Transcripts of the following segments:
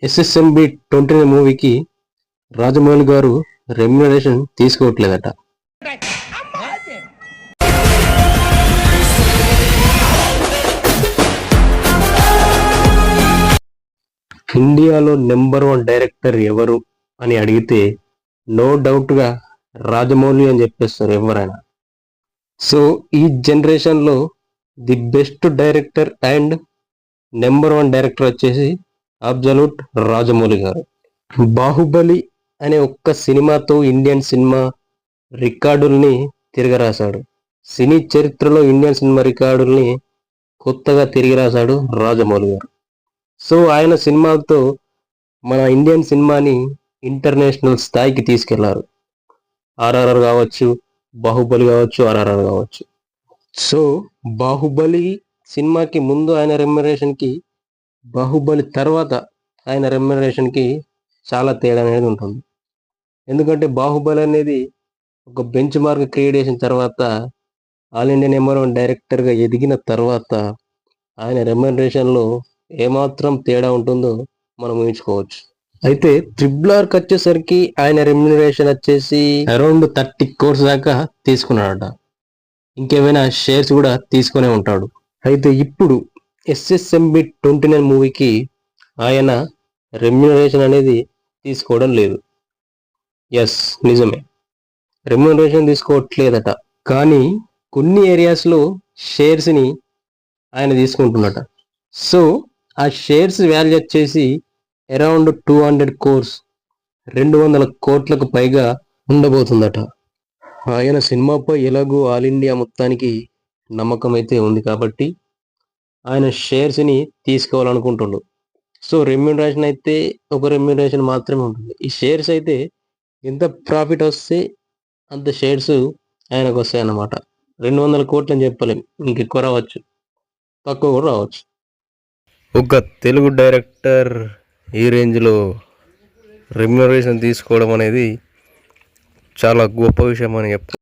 SSMB 29 మూవీకి రాజమౌళి గారు remuneration తీసుకోవట్లేదట. ఇండియాలో నెంబర్ 1 డైరెక్టర్ ఎవరు అని అడిగితే నో డౌట్గా రాజమౌళి అని చెప్పేస్తారు ఎవరైనా. సో ఈ జనరేషన్లో the best director and number 1 director వచ్చేసి అబ్జల్యూట్ రాజమౌళి గారు. బాహుబలి అనే ఒక్క సినిమాతో ఇండియన్ సినిమా రికార్డుల్ని తిరగరాశాడు. సినీ చరిత్రలో ఇండియన్ సినిమా రికార్డుల్ని కొత్తగా తిరిగి రాశాడు రాజమౌళి గారు. సో ఆయన సినిమాలతో మన ఇండియన్ సినిమాని ఇంటర్నేషనల్ స్థాయికి తీసుకెళ్లారు. ఆర్ఆర్ఆర్ కావచ్చు, బాహుబలి కావచ్చు, ఆర్ఆర్ఆర్ కావచ్చు. సో బాహుబలి సినిమాకి ముందు ఆయన రెమ్యునరేషన్కి, బాహుబలి తర్వాత ఆయన రెమ్యునరేషన్కి చాలా తేడా అనేది ఉంటుంది. ఎందుకంటే బాహుబలి అనేది ఒక బెంచ్ మార్క్ క్రియేట్ చేసిన తర్వాత, ఆల్ ఇండియా నెంబర్ 1 డైరెక్టర్గా ఎదిగిన తర్వాత ఆయన రెమ్యునరేషన్లో ఏమాత్రం తేడా ఉంటుందో మనం ఊహించుకోవచ్చు. అయితే RRRకి వచ్చేసరికి ఆయన రెమ్యునరేషన్ వచ్చేసి అరౌండ్ 30 crores దాకా తీసుకున్నాడట. ఇంకేమైనా షేర్స్ కూడా తీసుకునే ఉంటాడు. అయితే ఇప్పుడు ఎస్ఎస్ఎంబి 29 మూవీకి ఆయన రెమ్యునరేషన్ అనేది తీసుకోవడం లేదు. ఎస్, నిజమే, రెమ్యునరేషన్ తీసుకోవట్లేదట. కానీ కొన్ని ఏరియాస్లో షేర్స్ని ఆయన తీసుకుంటున్నట. సో ఆ షేర్స్ వాల్యూ వచ్చేసి అరౌండ్ 200 crores, 200 కోట్లకు పైగా ఉండబోతుందట. ఆయన సినిమాపై ఎలాగో ఆల్ ఇండియా మొత్తానికి నమ్మకం అయితే ఉంది కాబట్టి ఆయన షేర్స్ని తీసుకోవాలనుకుంటుండు. సో రెమ్యునరేషన్ అయితే ఒక రెమ్యునరేషన్ మాత్రమే ఉంటుంది. ఈ షేర్స్ అయితే ఎంత ప్రాఫిట్ వస్తే అంత షేర్స్ ఆయనకు వస్తాయి అన్నమాట. 200 కోట్లు అని చెప్పలేం, ఇంకెక్కువ రావచ్చు, తక్కువ కూడా రావచ్చు. ఒక తెలుగు డైరెక్టర్ ఈ రేంజ్లో రెమ్యునరేషన్ తీసుకోవడం అనేది చాలా గొప్ప విషయం అని చెప్తాను.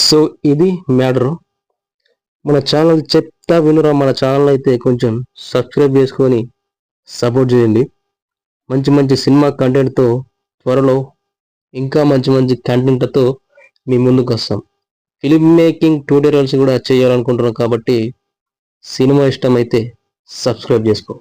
సో ఇది మ్యాటర్. మన ఛానల్ చెప్తా వినురా, మన ఛానల్ అయితే కొంచెం సబ్స్క్రైబ్ చేసుకొని సపోర్ట్ చేయండి. మంచి మంచి సినిమా కంటెంట్తో త్వరలో ఇంకా మంచి మంచి కంటెంట్తో మీ ముందుకు వస్తాం. ఫిల్మ్ మేకింగ్ ట్యూటోరియల్స్ కూడా చేయాలనుకుంటున్నాం కాబట్టి సినిమా ఇష్టమైతే సబ్స్క్రైబ్ చేసుకో.